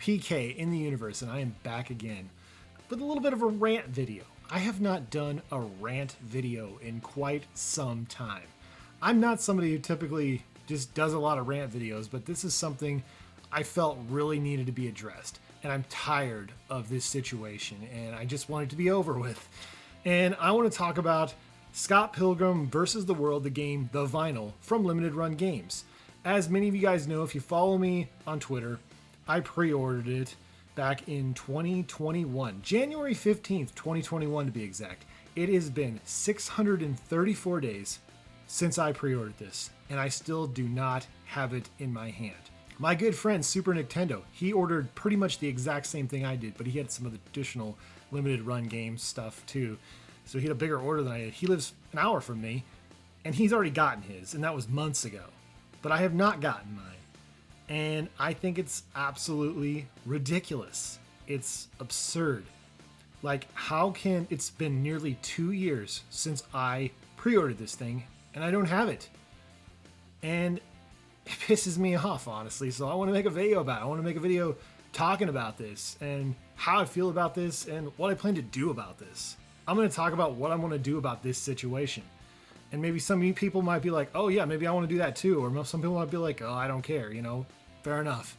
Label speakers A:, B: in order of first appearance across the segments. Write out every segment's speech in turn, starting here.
A: PK in the universe, and I am back again with a little bit of a rant video. I have not done a rant video in quite some time. I'm not somebody who typically just does a lot of rant videos, but this is something I felt really needed to be addressed. And I'm tired of this situation, and I just want it to be over with. And I want to talk about Scott Pilgrim vs. the World, the game, the vinyl, from Limited Run Games. As many of you guys know, if you follow me on Twitter, I pre-ordered it back in 2021, January 15th, 2021 to be exact. It has been 634 days since I pre-ordered this, and I still do not have it in my hand. My good friend Super Nintendo, he ordered pretty much the exact same thing I did, but he had some of the additional Limited Run Games stuff too. So he had a bigger order than I did. He lives an hour from me, and he's already gotten his, and that was months ago. But I have not gotten mine. And I think it's absolutely ridiculous. It's absurd. Like, how can... It's been nearly 2 years since I pre-ordered this thing, and I don't have it. And it pisses me off, honestly. So I want to make a video about it. I want to make a video talking about this, and how I feel about this, and what I plan to do about this. I'm going to talk about what I'm going to do about this situation. And maybe some of you people might be like, oh yeah, maybe I want to do that too. Or some people might be like, oh, I don't care, you know, fair enough.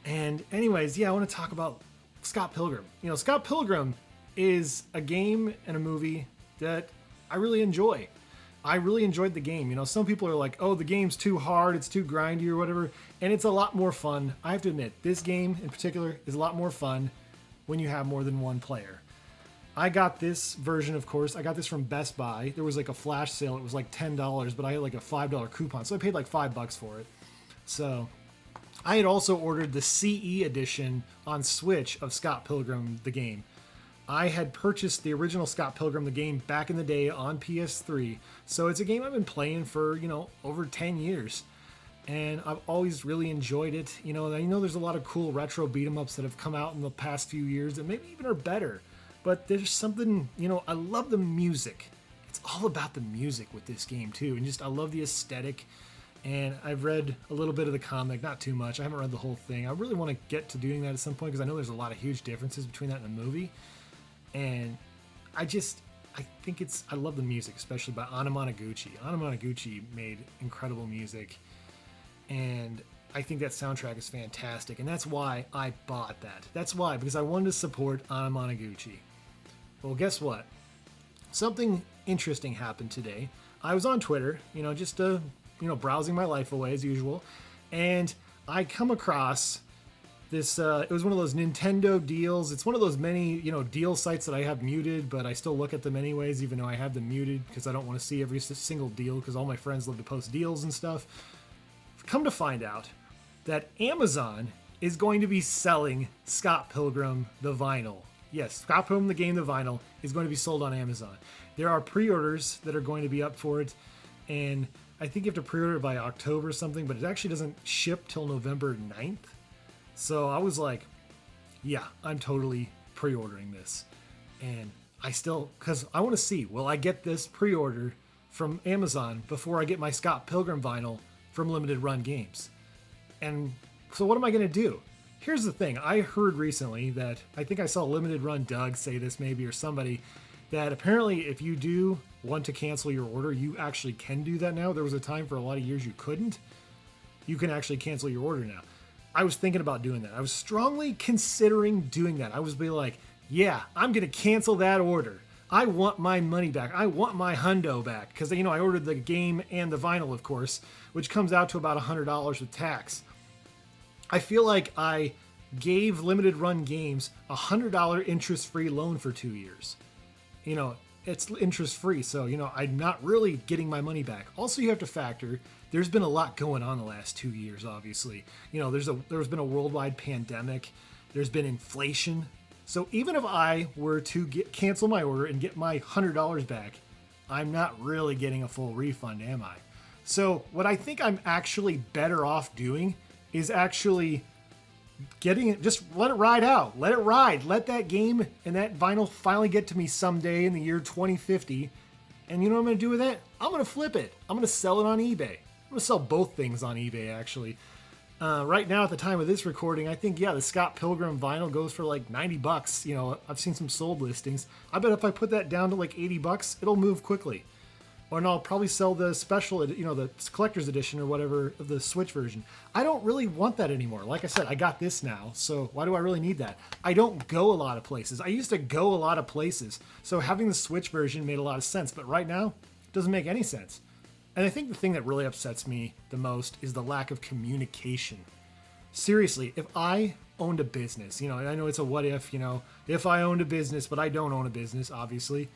A: And anyways, yeah, I want to talk about Scott Pilgrim. You know, Scott Pilgrim is a game and a movie that I really enjoy. I really enjoyed the game. You know, some people are like, oh, the game's too hard, it's too grindy or whatever. And it's a lot more fun. I have to admit, this game in particular is a lot more fun when you have more than one player. I got this version, of course. I got this from Best Buy. There was like a flash sale. It was like $10, but I had like a $5 coupon. So I paid like $5 for it. So I had also ordered the CE edition on Switch of Scott Pilgrim, the game. I had purchased the original Scott Pilgrim, the game, back in the day on PS3. So it's a game I've been playing for, you know, over 10 years. And I've always really enjoyed it. You know, I know there's a lot of cool retro beat-em-ups that have come out in the past few years that maybe even are better. But there's something, you know, I love the music. It's all about the music with this game too. And just, I love the aesthetic. And I've read a little bit of the comic, not too much. I haven't read the whole thing. I really want to get to doing that at some point because I know there's a lot of huge differences between that and the movie. And I think I love the music, especially by Anna Monoguchi. Anna Monoguchi made incredible music. And I think that soundtrack is fantastic. And that's why I bought that. That's why, because I wanted to support Anna Monoguchi. Well, guess what? Something interesting happened today. I was on Twitter, you know, just browsing my life away as usual, and I come across this. It was one of those Nintendo deals. It's one of those many, you know, deal sites that I have muted, but I still look at them anyways, even though I have them muted because I don't want to see every single deal because all my friends love to post deals and stuff. Come to find out that Amazon is going to be selling Scott Pilgrim the vinyl. Yes, Scott Pilgrim the game, the vinyl, is going to be sold on Amazon. There are pre-orders that are going to be up for it, and I think you have to pre-order it by October or something, but it actually doesn't ship till November 9th. So I was like, yeah, I'm totally pre-ordering this. And I still, because I want to see, will I get this pre-ordered from Amazon before I get my Scott Pilgrim vinyl from Limited Run Games? And so what am I going to do? Here's the thing. I heard recently that, I think I saw Limited Run Doug say this maybe, or somebody, that apparently if you do want to cancel your order, you actually can do that now. There was a time for a lot of years you couldn't. You can actually cancel your order now. I was thinking about doing that. I was strongly considering doing that. I was be like, yeah, I'm going to cancel that order. I want my money back. I want my hundo back. Because, you know, I ordered the game and the vinyl, of course, which comes out to about $100 with tax. I feel like I gave Limited Run Games a $100 interest-free loan for 2 years. You know, it's interest-free, so, you know, I'm not really getting my money back. Also, you have to factor, there's been a lot going on the last 2 years, obviously. You know, there's been a worldwide pandemic. There's been inflation. So even if I were to cancel my order and get my $100 back, I'm not really getting a full refund, am I? So what I think I'm actually better off doing is actually getting it, just let it ride out. Let it ride. Let that game and that vinyl finally get to me someday in the year 2050. And you know what I'm going to do with it? I'm going to flip it. I'm going to sell it on eBay. I'm going to sell both things on eBay, actually. Right now, at the time of this recording, I think, yeah, the Scott Pilgrim vinyl goes for like $90. You know, I've seen some sold listings. I bet if I put that down to like $80, it'll move quickly. Or and I'll probably sell the special, you know, the collector's edition or whatever of the Switch version. I don't really want that anymore. Like I said, I got this now, so why do I really need that? I don't go a lot of places. I used to go a lot of places, so having the Switch version made a lot of sense. But right now, it doesn't make any sense. And I think the thing that really upsets me the most is the lack of communication. Seriously, if I owned a business, you know, and I know it's a what if, you know, if I owned a business, but I don't own a business, obviously,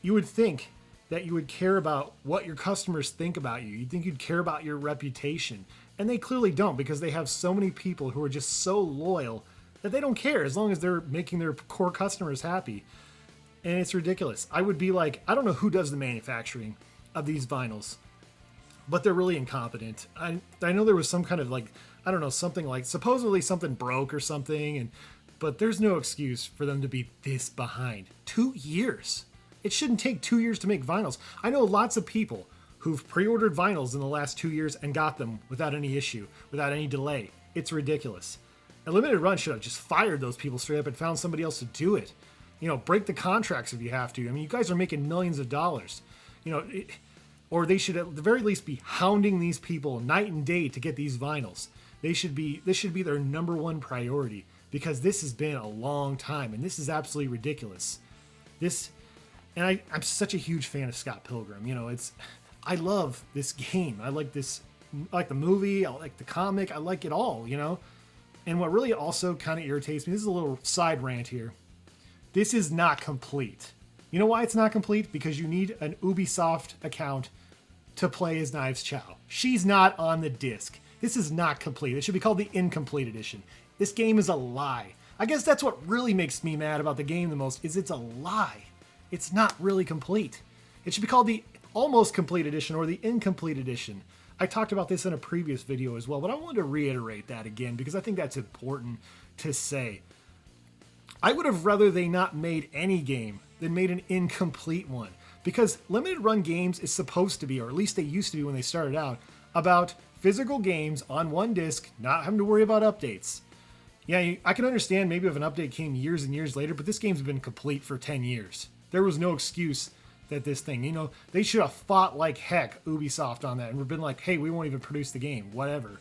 A: you would think that you would care about what your customers think about you. You'd think you'd care about your reputation. And they clearly don't, because they have so many people who are just so loyal that they don't care as long as they're making their core customers happy. And it's ridiculous. I would be like, I don't know who does the manufacturing of these vinyls, but they're really incompetent. I know there was some kind of like, I don't know, something like supposedly something broke or something, but there's no excuse for them to be this behind. 2 years. It shouldn't take 2 years to make vinyls. I know lots of people who've pre-ordered vinyls in the last 2 years and got them without any issue, without any delay. It's ridiculous. A limited run should have just fired those people straight up and found somebody else to do it. You know, break the contracts if you have to. I mean, you guys are making millions of dollars. You know, or they should at the very least be hounding these people night and day to get these vinyls. This should be their number one priority, because this has been a long time and this is absolutely ridiculous. I'm such a huge fan of Scott Pilgrim. You know, I love this game. I like the movie. I like the comic. I like it all, you know? And what really also kind of irritates me, this is a little side rant here. This is not complete. You know why it's not complete? Because you need an Ubisoft account to play as Knives Chow. She's not on the disc. This is not complete. It should be called the incomplete edition. This game is a lie. I guess that's what really makes me mad about the game the most, is it's a lie. It's not really complete. It should be called the almost complete edition or the incomplete edition. I talked about this in a previous video as well, but I wanted to reiterate that again because I think that's important to say. I would have rather they not made any game than made an incomplete one, because limited run games is supposed to be, or at least they used to be when they started out, about physical games on one disc, not having to worry about updates. Yeah, I can understand maybe if an update came years and years later, but this game's been complete for 10 years. There was no excuse that this thing, you know, they should have fought like heck, Ubisoft, on that, and been like, hey, we won't even produce the game, whatever.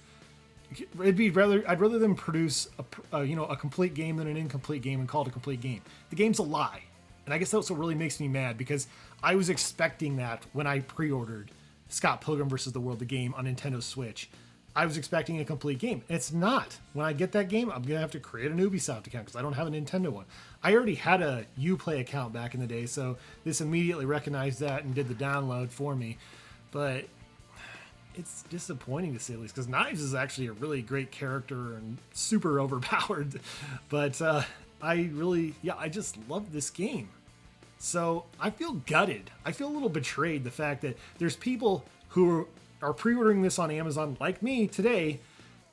A: I'd rather them produce a complete game than an incomplete game and call it a complete game. The game's a lie. And I guess that's what really makes me mad, because I was expecting that when I pre-ordered Scott Pilgrim vs. the World, the game on Nintendo Switch. I was expecting a complete game. And it's not. When I get that game, I'm going to have to create an Ubisoft account because I don't have a Nintendo one. I already had a Uplay account back in the day, so this immediately recognized that and did the download for me. But it's disappointing, to say the least, because Knives is actually a really great character and super overpowered. But I just love this game. So I feel gutted. I feel a little betrayed, the fact that there's people who are pre-ordering this on Amazon like me today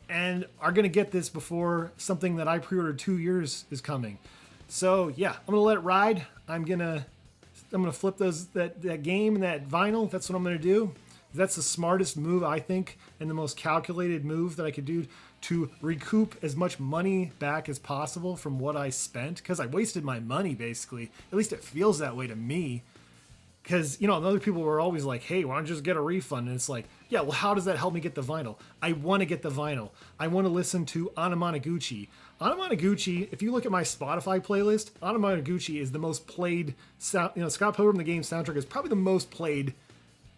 A: and are going to get this before something that I pre-ordered 2 years is coming. So yeah, I'm going to let it ride. I'm going to flip that game and that vinyl. That's what I'm going to do. That's the smartest move, I think, and the most calculated move that I could do to recoup as much money back as possible from what I spent, because I wasted my money, basically. At least it feels that way to me. Because, you know, other people were always like, hey, why don't you just get a refund? And it's like, yeah, well, how does that help me get the vinyl? I want to get the vinyl. I want to listen to Anamanaguchi. Anamanaguchi, if you look at my Spotify playlist, Anamanaguchi is the most played sound. You know, Scott Pilgrim the Game soundtrack is probably the most played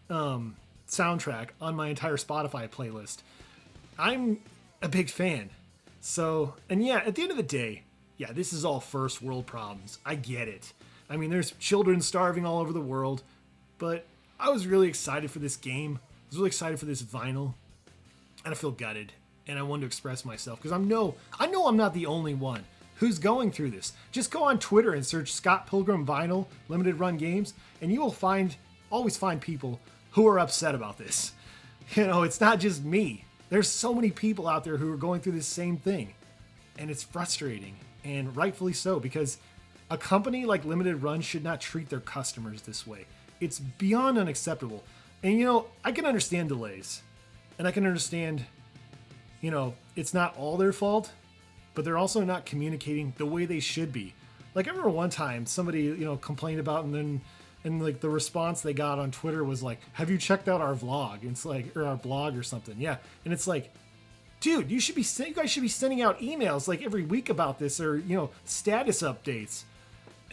A: soundtrack on my entire Spotify playlist. I'm a big fan. So, and yeah, at the end of the day, yeah, this is all first world problems. I get it. I mean, there's children starving all over the world, but I was really excited for this game. I was really excited for this vinyl, and I feel gutted, and I wanted to express myself, because I know I'm not the only one who's going through this. Just go on Twitter and search Scott Pilgrim Vinyl Limited Run Games, and you will always find people who are upset about this. You know, it's not just me. There's so many people out there who are going through this same thing, and it's frustrating, and rightfully so, because a company like Limited Run should not treat their customers this way. It's beyond unacceptable. And you know, I can understand delays, and I can understand it's not all their fault, but they're also not communicating the way they should be. Like I remember one time somebody, complained about, and like the response they got on Twitter was like, "Have you checked out our vlog?" And it's like, or our blog or something. Yeah. And it's like, dude, you guys should be sending out emails like every week about this, or, status updates.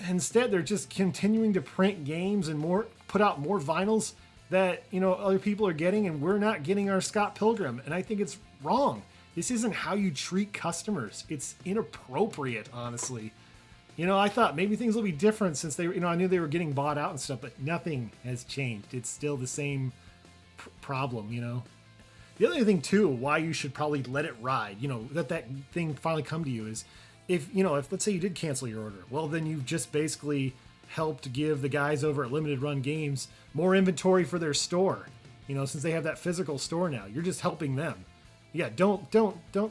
A: Instead, they're just continuing to print games and put out more vinyls that, other people are getting, and we're not getting our Scott Pilgrim. And I think it's wrong. This isn't how you treat customers. It's inappropriate, honestly. I thought maybe things will be different since they, I knew they were getting bought out and stuff, but nothing has changed. It's still the same problem, The other thing too, why you should probably let it ride, let that thing finally come to you is if let's say you did cancel your order, well, then you've just basically helped give the guys over at Limited Run Games more inventory for their store, since they have that physical store now. You're just helping them. Yeah, don't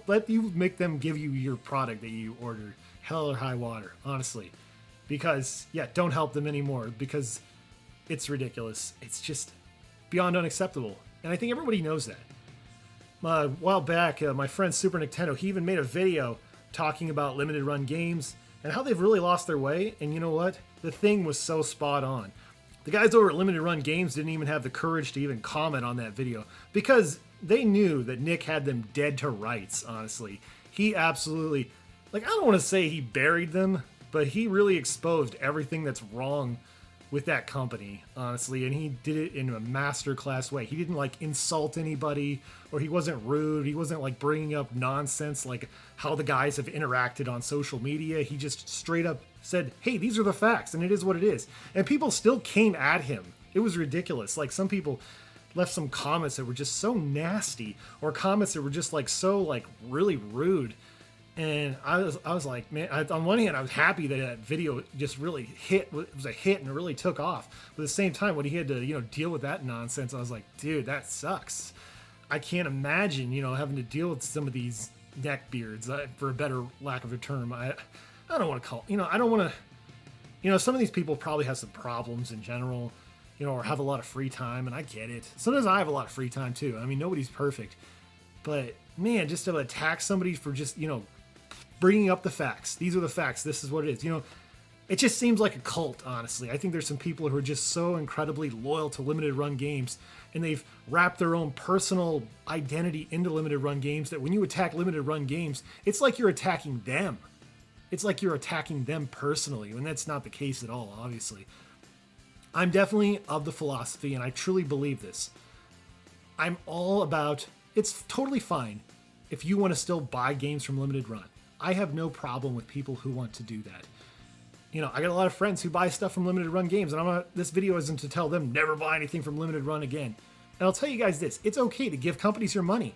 A: let you make them give you your product that you ordered, hell or high water, honestly. Because, don't help them anymore, because it's ridiculous. It's just beyond unacceptable. And I think everybody knows that. A while back, my friend Super Nintendo, he even made a video talking about Limited Run Games and how they've really lost their way. And you know what? The thing was so spot on. The guys over at Limited Run Games didn't even have the courage to even comment on that video because they knew that Nick had them dead to rights, honestly. He absolutely, I don't want to say he buried them, but he really exposed everything that's wrong with that company, honestly, and he did it in a masterclass way. He didn't insult anybody, or he wasn't rude. He wasn't bringing up nonsense like how the guys have interacted on social media. He just straight up said, "Hey, these are the facts, and it is what it is." And people still came at him. It was ridiculous. Some people left some comments that were just so nasty, or comments that were just so really rude. And I was like, man, on one hand, I was happy that video just really hit. It was a hit and it really took off. But at the same time, when he had to, deal with that nonsense, I was like, dude, that sucks. I can't imagine, having to deal with some of these neckbeards, for a better lack of a term. I don't want to call, I don't want to, some of these people probably have some problems in general, or have a lot of free time. And I get it. Sometimes I have a lot of free time too. I mean, nobody's perfect. But man, just to attack somebody for just, bringing up the facts. These are the facts. This is what it is. It just seems like a cult, honestly. I think there's some people who are just so incredibly loyal to Limited Run Games, and they've wrapped their own personal identity into Limited Run Games, that when you attack Limited Run Games, it's like you're attacking them. It's like you're attacking them personally, and that's not the case at all, obviously. I'm definitely of the philosophy, and I truly believe this. I'm all about, it's totally fine if you want to still buy games from Limited Run. I have no problem with people who want to do that. I got a lot of friends who buy stuff from Limited Run Games, and this video isn't to tell them never buy anything from Limited Run again. And I'll tell you guys this, it's okay to give companies your money,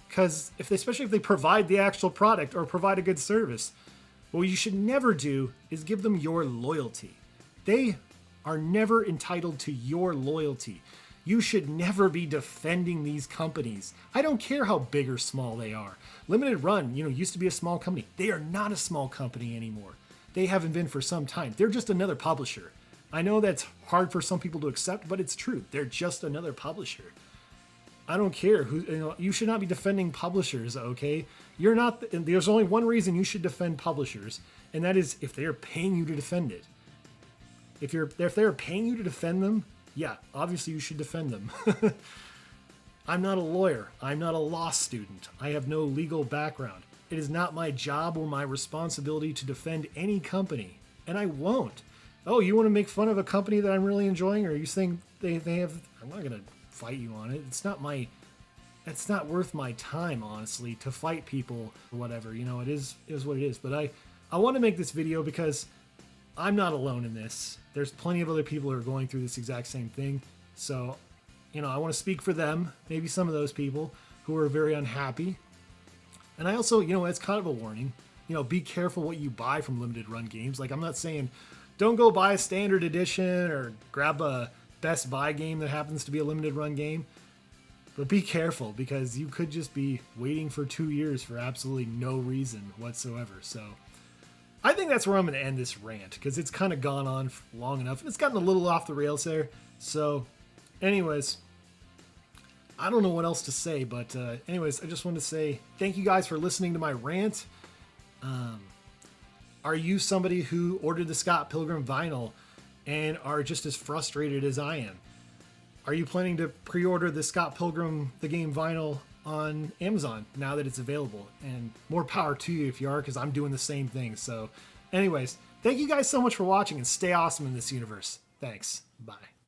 A: because especially if they provide the actual product or provide a good service. But what you should never do is give them your loyalty. They are never entitled to your loyalty. You should never be defending these companies. I don't care how big or small they are. Limited Run, used to be a small company. They are not a small company anymore. They haven't been for some time. They're just another publisher. I know that's hard for some people to accept, but it's true. They're just another publisher. I don't care who, you should not be defending publishers, okay? There's only one reason you should defend publishers, and that is if they're paying you to defend it. If they're paying you to defend them, yeah, obviously you should defend them. I'm not a lawyer. I'm not a law student. I have no legal background. It is not my job or my responsibility to defend any company, and I won't. Oh, you want to make fun of a company that I'm really enjoying, or you think they have, I'm not going to fight you on it. It's not worth my time, honestly, to fight people or whatever. It is what it is. But I want to make this video because I'm not alone in this. There's plenty of other people who are going through this exact same thing. So, I want to speak for them, maybe some of those people who are very unhappy. And I also, it's kind of a warning, be careful what you buy from Limited Run Games. I'm not saying don't go buy a standard edition or grab a Best Buy game that happens to be a Limited Run game. But be careful, because you could just be waiting for 2 years for absolutely no reason whatsoever. So I think that's where I'm going to end this rant, because it's kind of gone on long enough. And it's gotten a little off the rails there. So anyways, I don't know what else to say, but anyways, I just wanted to say thank you guys for listening to my rant. Are you somebody who ordered the Scott Pilgrim vinyl and are just as frustrated as I am? Are you planning to pre-order the Scott Pilgrim the Game vinyl on Amazon now that it's available? And more power to you if you are, because I'm doing the same thing. So anyways, thank you guys so much for watching, and stay awesome in this universe. Thanks. Bye.